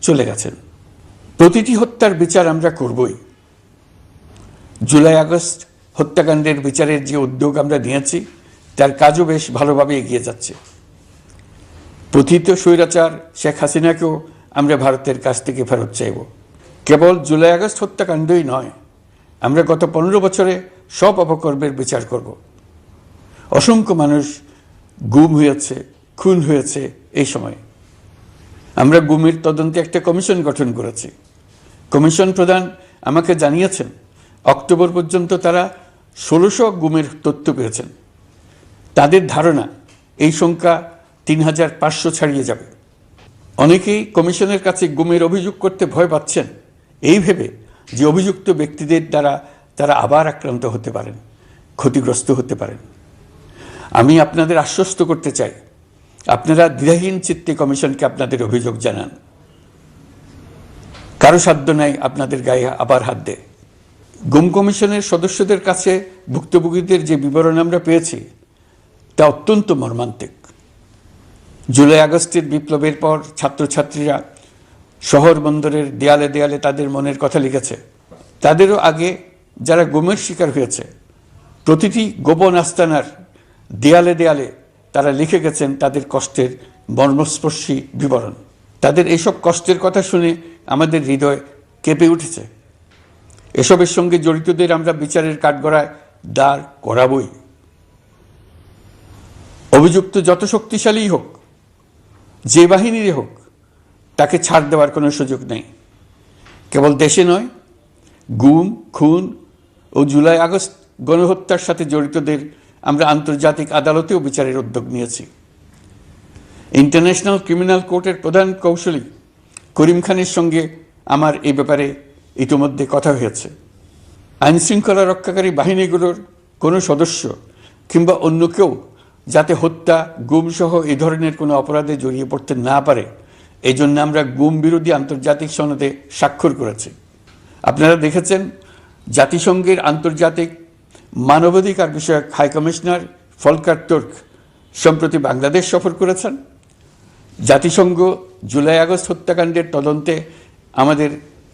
চলে গেছেন। প্রতিটি হত্যার বিচার আমরা করবই। জুলাই আগস্ট হত্যাকাণ্ডের বিচারের যে উদ্যোগ আমরা নিয়েছি তার কাজও বেশ ভালোভাবে এগিয়ে যাচ্ছে। পতিত স্বৈরাচার শেখ হাসিনাকেও আমরা ভারতের কাছ থেকে ফেরত চাইব। কেবল জুলাই আগস্ট হত্যাকাণ্ডই নয়, আমরা গত 15 বছরে সব অপকর্মের বিচার করব। অসংখ্য মানুষ গুম হয়েছে, খুন হয়েছে। এই সময় আমরা গুমের তদন্তে একটা কমিশন গঠন করেছি। কমিশন প্রধান আমাকে জানিয়েছেন অক্টোবর পর্যন্ত তারা 1600 গুমের তথ্য পেয়েছেন। তাদের ধারণা এই সংখ্যা 3500 ছাড়িয়ে যাবে। অনেকেই কমিশনের কাছে গুমের অভিযোগ করতে ভয় পাচ্ছেন এই ভেবে যে অভিযুক্ত ব্যক্তিদের দ্বারা তারা আবার আক্রান্ত হতে পারেন, ক্ষতিগ্রস্ত হতে পারেন। আমি আপনাদের আশ্বস্ত করতে চাই, আপনারা দ্বিধাহীন চিত্তে কমিশনকে আপনাদের অভিযোগ জানান। কারো সাধ্য নাই আপনাদের গায়ে আবার হাত দেয়। গুম কমিশনের সদস্যদের কাছে ভুক্তভোগীদের যে বিবরণ আমরা পেয়েছি তা অত্যন্ত মর্মান্তিক। জুলাই আগস্টের বিপ্লবের পর ছাত্রছাত্রীরা শহর বন্দরের দেয়ালে দেয়ালে তাদের মনের কথা লিখেছে। তাদেরও আগে যারা গুমের শিকার হয়েছে প্রতিটি গোপন আস্তানার দেয়ালে দেয়ালে তারা লিখে গেছেন তাদের কষ্টের মর্মস্পর্শী বিবরণ। তাদের এইসব কষ্টের কথা শুনে আমাদের হৃদয় কেঁপে উঠেছে। এসবের সঙ্গে জড়িতদের আমরা বিচারের কাঠগড়ায় দাঁড় করাবই। অভিযুক্ত যত শক্তিশালী হোক, যে বাহিনীরই হোক, তাকে ছাড় দেওয়ার কোনো সুযোগ নেই। কেবল দেশে নয়, গুম, খুন ও জুলাই আগস্ট গণহত্যার সাথে জড়িতদের আমরা আন্তর্জাতিক আদালতেও বিচারের উদ্যোগ নিয়েছি। ইন্টারন্যাশনাল ক্রিমিনাল কোর্টের প্রধান কৌশলী করিম খানের সঙ্গে আমার এই ব্যাপারে ইতিমধ্যে কথা হয়েছে। আইনশৃঙ্খলা রক্ষাকারী বাহিনীগুলোর কোনো সদস্য কিংবা অন্য কেউ যাতে হত্যা, গুমসহ এই ধরনের কোনো অপরাধে জড়িয়ে পড়তে না পারে, এই জন্য আমরা গুম বিরোধী আন্তর্জাতিক সনদে স্বাক্ষর করেছি। আপনারা দেখেছেন জাতিসংঘের আন্তর্জাতিক মানবাধিকার বিষয়ক হাই কমিশনার ফলকার তুর্ক সম্প্রতি বাংলাদেশ সফর করেছেন। জাতিসংঘ জুলাই আগস্ট হত্যাকাণ্ডের তদন্তে আমাদের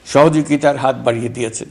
সহযোগিতার হাত বাড়িয়ে দিয়েছেন।